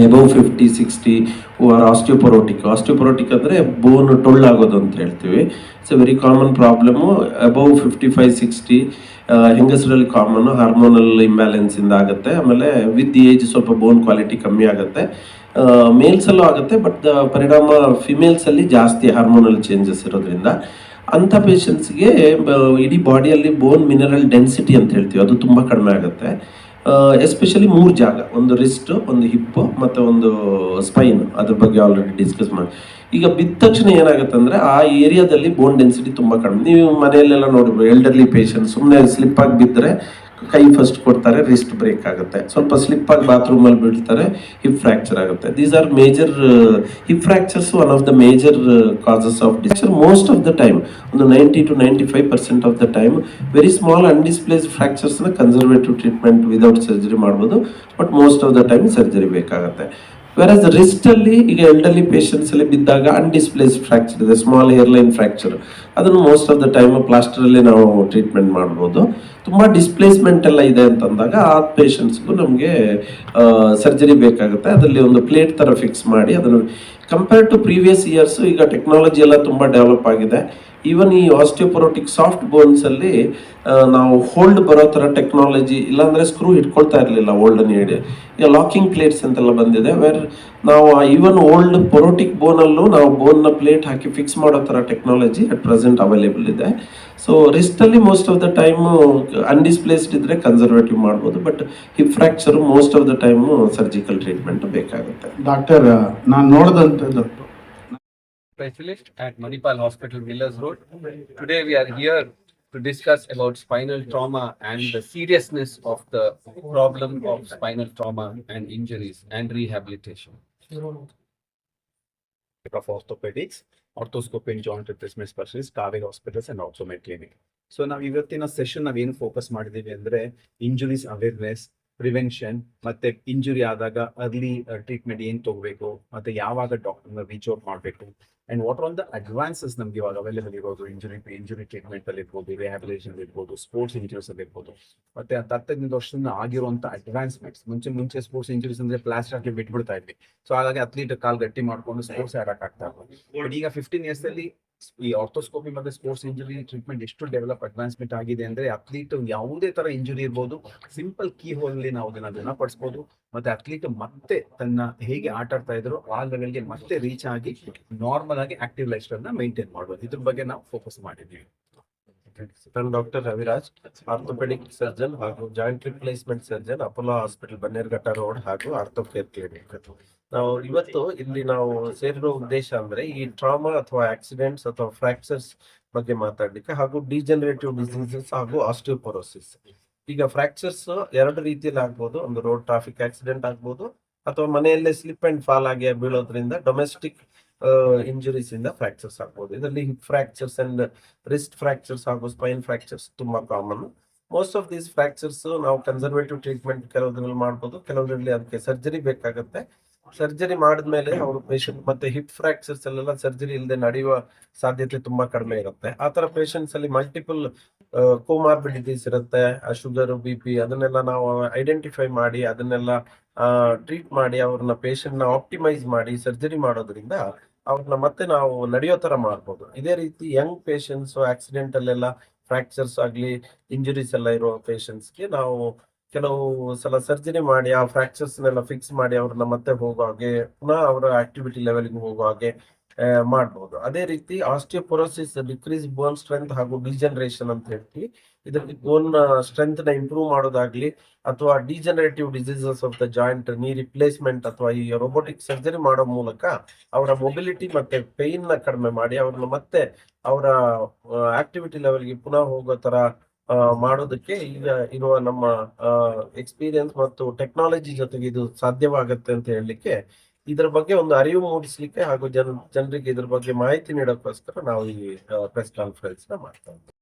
Above 50-60 who are ಆಸ್ಟಿಯೋಪೊರೋಟಿಕ್ ಅಂದರೆ ಬೋನ್ ಟೊಳ್ಳಾಗೋದು ಅಂತ ಹೇಳ್ತೀವಿ. It's a very common problem. Above 55-60 ಹೆಂಗಸರಲ್ಲಿ ಕಾಮನ್, ಹಾರ್ಮೋನಲ್ ಇಂಬ್ಯಾಲೆನ್ಸಿಂದ ಆಗುತ್ತೆ. ಆಮೇಲೆ ವಿತ್ ಏಜ್ ಸ್ವಲ್ಪ ಬೋನ್ ಕ್ವಾಲಿಟಿ ಕಮ್ಮಿ ಆಗುತ್ತೆ. ಮೇಲ್ಸಲ್ಲೂ ಆಗುತ್ತೆ, ಬಟ್ ಪರಿಣಾಮ ಫಿಮೇಲ್ಸಲ್ಲಿ ಜಾಸ್ತಿ ಹಾರ್ಮೋನಲ್ ಚೇಂಜಸ್ ಇರೋದ್ರಿಂದ ಅಂಥ ಪೇಷಂಟ್ಸ್ಗೆ ಇಡೀ ಬಾಡಿಯಲ್ಲಿ ಬೋನ್ ಮಿನರಲ್ ಡೆನ್ಸಿಟಿ ಅಂತ ಹೇಳ್ತೀವಿ, ಅದು ತುಂಬ ಕಡಿಮೆ ಆಗುತ್ತೆ. ಎಸ್ಪೆಷಲಿ 3 ಜಾಗ, ಒಂದು ರಿಸ್ಟ್, ಒಂದು ಹಿಪ್ಪು ಮತ್ತು ಒಂದು ಸ್ಪೈನ್. ಅದ್ರ ಬಗ್ಗೆ ಆಲ್ರೆಡಿ ಡಿಸ್ಕಸ್ ಮಾಡಿ. ಈಗ ಬಿದ್ದ ತಕ್ಷಣ ಏನಾಗುತ್ತೆ ಅಂದರೆ ಆ ಏರಿಯಾದಲ್ಲಿ ಬೋನ್ ಡೆನ್ಸಿಟಿ ತುಂಬ ಕಡಿಮೆ. ನೀವು ಮನೆಯಲ್ಲೆಲ್ಲ ನೋಡಿರ್ಬೋದು, ಎಲ್ಡರ್ಲಿ ಪೇಷಂಟ್ ಸುಮ್ಮನೆ ಸ್ಲಿಪ್ ಆಗಿ ಬಿದ್ದರೆ ಕೈ ಫಸ್ಟ್ ಕೊಡ್ತಾರೆ, ರಿಸ್ಟ್ ಬ್ರೇಕ್ ಆಗುತ್ತೆ. ಸ್ವಲ್ಪ ಸ್ಲಿಪ್ ಆಗಿ ಬಾತ್ರೂಮಲ್ಲಿ ಬೀಳ್ತಾರೆ, ಹಿಪ್ ಫ್ರ್ಯಾಕ್ಚರ್ ಆಗುತ್ತೆ. These are major hip fractures, one of the major causes of ಡಿಸ್ಚರ್. ಮೋಸ್ಟ್ ಆಫ್ ದ ಟೈಮ್, ಒಂದು 90-95% of the time very small undisplaced ಫ್ರ್ಯಾಕ್ಚರ್ಸ್ನ ಕನ್ಸರ್ವೇಟಿವ್ ಟ್ರೀಟ್ಮೆಂಟ್ ವಿದೌಟ್ ಸರ್ಜರಿ ಮಾಡ್ಬೋದು, but most of the time surgery ಬೇಕಾಗುತ್ತೆ. Versus ರಿಸ್ಟಲ್ಲಿ ಈಗ elderly ಪೇಷಂಟ್ಸಲ್ಲಿ ಬಿದ್ದಾಗ undisplaced fracture ಇದೆ, ಸ್ಮಾಲ್ ಏರ್ಲೈನ್ ಫ್ರ್ಯಾಕ್ಚರ್, ಅದನ್ನು ಮೋಸ್ಟ್ ಆಫ್ ದ ಟೈಮ್ ಪ್ಲಾಸ್ಟರಲ್ಲಿ ನಾವು ಟ್ರೀಟ್ಮೆಂಟ್ ಮಾಡ್ಬೋದು. ತುಂಬ ಡಿಸ್ಪ್ಲೇಸ್ಮೆಂಟ್ ಎಲ್ಲ ಇದೆ ಅಂತಂದಾಗ ಆ ಪೇಷಂಟ್ಸ್ಗೂ ನಮಗೆ ಸರ್ಜರಿ ಬೇಕಾಗುತ್ತೆ. ಅದರಲ್ಲಿ ಒಂದು ಪ್ಲೇಟ್ ಥರ ಫಿಕ್ಸ್ ಮಾಡಿ ಅದನ್ನು ಕಂಪೇರ್ ಟು ಪ್ರೀವಿಯಸ್ ಇಯರ್ಸು ಈಗ ಟೆಕ್ನಾಲಜಿ ಎಲ್ಲ ತುಂಬ ಡೆವಲಪ್ ಆಗಿದೆ. ಈವನ್ ಈ ಆಸ್ಟಿಯೋಪೊರೋಟಿಕ್ ಸಾಫ್ಟ್ ಬೋನ್ಸಲ್ಲಿ ನಾವು ಹೋಲ್ಡ್ ಬರೋ ಥರ ಟೆಕ್ನಾಲಜಿ, ಇಲ್ಲಾಂದರೆ ಸ್ಕ್ರೂ ಇಟ್ಕೊಳ್ತಾ ಇರಲಿಲ್ಲ ಓಲ್ಡನ್ ಹೇಳಿ, ಈಗ ಲಾಕಿಂಗ್ ಪ್ಲೇಟ್ಸ್ ಅಂತೆಲ್ಲ ಬಂದಿದೆ. ವೇರ್ ನಾವು ಈವನ್ ಓಲ್ಡ್ ಪೊರೋಟಿಕ್ ಬೋನಲ್ಲೂ ನಾವು ಬೋನ್ನ ಪ್ಲೇಟ್ ಹಾಕಿ ಫಿಕ್ಸ್ ಮಾಡೋ ಥರ ಟೆಕ್ನಾಲಜಿ ಅಟ್ ಪ್ರೆಸೆಂಟ್ ಅವೈಲೇಬಲ್ ಇದೆ. ಸೊ ರಿಸ್ಟಲ್ಲಿ most of the time undisplaced ಇದ್ದರೆ ಕನ್ಸರ್ವೇಟಿವ್ ಮಾಡ್ಬೋದು, but hip fracture most of the time surgical treatment ಬೇಕಾಗುತ್ತೆ. ಡಾಕ್ಟರ್, ನಾನು ನೋಡಿದಂಥದ್ದು specialist at Manipal Hospital, Millers Road. Today we are here to discuss about spinal trauma and the seriousness of the problem of spinal trauma and injuries and rehabilitation. Of orthopedics, orthoscopy and joint replacement specialist, Kaveri Hospitals and also Med Clinic. So now ಇವತ್ತಿನ session ನಾವೇನು focus ಮಾಡಿದೀವಿ ಅಂದ್ರೆ injuries awareness, prevention, ಮತ್ತೆ injury ಆದಾಗ early treatment ಏನ್ ತಗೋಬೇಕು, ಮತ್ತೆ ಯಾವಾಗ ಡಾಕ್ಟರ್ನ ರೀಚ್ ಔಟ್ ಮಾಡಬೇಕು, and what on the advances ನಮ್ಗೆ ಇವಾಗ ಅವೈಲೇಬಲ್ ಇರೋದು ಇಂಜುರಿ ಟ್ರೀಟ್ಮೆಂಟ್ ಅಲ್ಲಿ ಇರ್ಬೋದು, ರಿಹ್ಯಾಬಿಲಿಟೇಷನ್ ಇರ್ಬೋದು, ಸ್ಪೋರ್ಟ್ಸ್ ಇಂಜುರೀಸ್ ಅಲ್ಲಿ ಇರ್ಬೋದು, ಮತ್ತೆ 10-15 ವರ್ಷದಿಂದ ಆಗಿರುವಂತ ಅಡ್ವಾನ್ಸ್ಮೆಂಟ್ಸ್. ಮುಂಚೆ ಸ್ಪೋರ್ಟ್ಸ್ ಇಂಜುರೀಸ್ ಅಂದ್ರೆ ಪ್ಲಾಸ್ಟರ್ ಹಾಕಿ ಬಿಟ್ಬಿಡ್ತಾ ಇದ್ವಿ. ಸೊ ಹಾಗಾಗಿ ಅಥ್ಲೀಟ್ ಕಾಲ್ ಗಟ್ಟಿ ಮಾಡ್ಕೊಂಡು ಸ್ಪೋರ್ಟ್ಸ್ ಆಡಕ್ ಆಗ್ತಾ ಇತ್ತು. ಬಟ್ ಈಗ 15 years ಅಲ್ಲಿ ಈ ಆರ್ಥೋಸ್ಕೋಪಿ ಮತ್ತೆ ಸ್ಪೋರ್ಟ್ಸ್ ಇಂಜುರಿ ಟ್ರೀಟ್ಮೆಂಟ್ ಎಷ್ಟು ಡೆವಲಪ್ ಅಡ್ವಾನ್ಸ್ಮೆಂಟ್ ಆಗಿದೆ ಅಂದ್ರೆ ಅಥ್ಲೀಟ್ ಯಾವುದೇ ತರ ಇಂಜುರಿ ಇರ್ಬೋದು, ಸಿಂಪಲ್ ಕೀ ಹೋಲ್ ನಾವು ಅದನ್ನ ಗುಣಪಡಿಸಬಹುದು. ಮತ್ತೆ ಅಥ್ಲೀಟ್ ಮತ್ತೆ ತನ್ನ ಹೇಗೆ ಆಟ ಆಡ್ತಾ ಇದ್ರು ಆ ಲೆವೆಲ್ಗೆ ಮತ್ತೆ ರೀಚ್ ಆಗಿ ನಾರ್ಮಲ್ ಆಗಿ ಆಕ್ಟಿವ್ ಲೈಫ್ ಸ್ಟೈಲ್ ನ ಮೇಂಟೈನ್ ಮಾಡಬಹುದು. ಇದ್ರ ಬಗ್ಗೆ ನಾವು ಫೋಕಸ್ ಮಾಡಿದ್ದೀವಿ. ನಾನು ಡಾಕ್ಟರ್ ರವಿರಾಜ್, ಆರ್ಥೋಪೆಡಿಕ್ ಸರ್ಜನ್ ಹಾಗೂ joint replacement surgeon, Apollo hospital Bannerghatta road ಹಾಗೂ ಆರ್ಥೋಕೇರ್ ಕ್ಲಿನಿಕ್. ನಾವು ಇವತ್ತು ಇಲ್ಲಿ ನಾವು ಸೇರಿರೋ ಉದ್ದೇಶ ಅಂದ್ರೆ ಈ ಟ್ರಾಮಾ ಅಥವಾ ಆಕ್ಸಿಡೆಂಟ್ಸ್ ಅಥವಾ ಫ್ರಾಕ್ಚರ್ಸ್ ಬಗ್ಗೆ ಮಾತಾಡ್ಲಿಕ್ಕೆ, ಹಾಗೂ ಡಿಜನರೇಟಿವ್ ಡಿಸೀಸಸ್ ಹಾಗೂ ಆಸ್ಟಿಯೋಪೊರೋಸಿಸ್. ಈಗ ಫ್ರಾಕ್ಚರ್ಸ್ 2 ರೀತಿಯಲ್ಲಿ ಆಗ್ಬೋದು. ಒಂದು ರೋಡ್ ಟ್ರಾಫಿಕ್ ಆಕ್ಸಿಡೆಂಟ್ ಆಗ್ಬೋದು, ಅಥವಾ ಮನೆಯಲ್ಲೇ ಸ್ಲಿಪ್ ಅಂಡ್ ಫಾಲ್ ಆಗಿ ಬೀಳೋದ್ರಿಂದ ಡೊಮೆಸ್ಟಿಕ್ ಇಂಜುರೀಸ್ ಇಂದ ಫ್ರಾಕ್ಚರ್ಸ್ ಆಗ್ಬೋದು. ಇದರಲ್ಲಿ hip fractures and wrist fractures ಹಾಗೂ ಸ್ಪೈನ್ ಫ್ರಾಕ್ಚರ್ಸ್ ತುಂಬಾ common. Most of these fractures ನಾವು ಕನ್ಸರ್ವೇಟಿವ್ ಟ್ರೀಟ್ಮೆಂಟ್ ಕೆಲವೊಂದ್ರಲ್ಲಿ ಮಾಡ್ಬೋದು, ಕೆಲವೊಂದ್ರಲ್ಲಿ ಅದಕ್ಕೆ ಸರ್ಜರಿ ಬೇಕಾಗುತ್ತೆ. ಸರ್ಜರಿ ಮಾಡಿದ್ಮೇಲೆ ಅವರು ಪೇಷಂಟ್ ಮತ್ತೆ ಹಿಪ್ ಫ್ರಾಕ್ಚರ್ಸ್ ಅಲ್ಲೆಲ್ಲ ಸರ್ಜರಿ ಇಲ್ಲದೆ ನಡೆಯುವ ಸಾಧ್ಯತೆ ತುಂಬಾ ಕಡಿಮೆ ಇರುತ್ತೆ. ಆ ತರ ಪೇಷಂಟ್ಸ್ ಅಲ್ಲಿ ಮಲ್ಟಿಪಲ್ ಕೋಮಾರ್ಬಿಡಿಟೀಸ್ ಇರುತ್ತೆ, ಶುಗರ್, BP, ಅದನ್ನೆಲ್ಲ ನಾವು ಐಡೆಂಟಿಫೈ ಮಾಡಿ ಅದನ್ನೆಲ್ಲ ಟ್ರೀಟ್ ಮಾಡಿ ಅವ್ರನ್ನ ಪೇಷಂಟ್ ನ ಆಪ್ಟಿಮೈಸ್ ಮಾಡಿ ಸರ್ಜರಿ ಮಾಡೋದ್ರಿಂದ ಅವ್ರನ್ನ ಮತ್ತೆ ನಾವು ನಡೆಯೋ ತರ ಮಾಡ್ಬೋದು. ಇದೇ ರೀತಿ ಯಂಗ್ ಪೇಷಂಟ್ಸ್ ಆಕ್ಸಿಡೆಂಟ್ ಅಲ್ಲೆಲ್ಲ ಫ್ರಾಕ್ಚರ್ಸ್ ಆಗ್ಲಿ ಇಂಜುರೀಸ್ ಎಲ್ಲ ಇರೋ ಪೇಷಂಟ್ಸ್ಗೆ ನಾವು ಕೆಲವು ಸಲ ಸರ್ಜರಿ ಮಾಡಿ ಆ ಫ್ರಾಕ್ಚರ್ಸ್ನೆಲ್ಲ ಫಿಕ್ಸ್ ಮಾಡಿ ಅವ್ರನ್ನ ಮತ್ತೆ ಹೋಗೋ ಹಾಗೆ, ಪುನಃ ಅವರ ಆಕ್ಟಿವಿಟಿ ಲೆವೆಲ್ಗೆ ಹೋಗೋ ಹಾಗೆ ಮಾಡ್ಬೋದು. ಅದೇ ರೀತಿ ಆಸ್ಟಿಯೋಪೊರೋಸಿಸ್ ಡಿಕ್ರೀಸ್ ಬೋನ್ ಸ್ಟ್ರೆಂತ್ ಹಾಗೂ ಡಿಜನರೇಷನ್ ಅಂತ ಹೇಳ್ತೀವಿ. ಇದರಲ್ಲಿ ಬೋನ್ ಸ್ಟ್ರೆಂತ್ ನ ಇಂಪ್ರೂವ್ ಮಾಡೋದಾಗ್ಲಿ, ಅಥವಾ degenerative diseases of the joint, ನೀ ರಿಪ್ಲೇಸ್ಮೆಂಟ್ ಅಥವಾ ಈ ರೋಬೋಟಿಕ್ ಸರ್ಜರಿ ಮಾಡೋ ಮೂಲಕ ಅವರ ಮೊಬಿಲಿಟಿ ಮತ್ತೆ ಪೇನ್ ನ ಕಡಿಮೆ ಮಾಡಿ ಅವ್ರನ್ನ ಮತ್ತೆ ಅವರ ಆಕ್ಟಿವಿಟಿ ಲೆವೆಲ್ಗೆ ಪುನಃ ಹೋಗೋ ತರ ಮಾಡೋದಕ್ಕೆ ಈಗ ಇರುವ ನಮ್ಮ ಎಕ್ಸ್ಪೀರಿಯನ್ಸ್ ಮತ್ತು ಟೆಕ್ನಾಲಜಿ ಜೊತೆಗೆ ಇದು ಸಾಧ್ಯವಾಗುತ್ತೆ ಅಂತ ಹೇಳಲಿಕ್ಕೆ, ಇದರ ಬಗ್ಗೆ ಒಂದು ಅರಿವು ಮೂಡಿಸ್ಲಿಕ್ಕೆ ಹಾಗೂ ಜನರಿಗೆ ಇದ್ರ ಬಗ್ಗೆ ಮಾಹಿತಿ ನೀಡೋಕ್ಕೋಸ್ಕರ ನಾವು ಈ ಪ್ರೆಸ್ ಕಾನ್ಫರೆನ್ಸ್ ನ ಮಾಡ್ತಾ ಇದ್ದೀವಿ.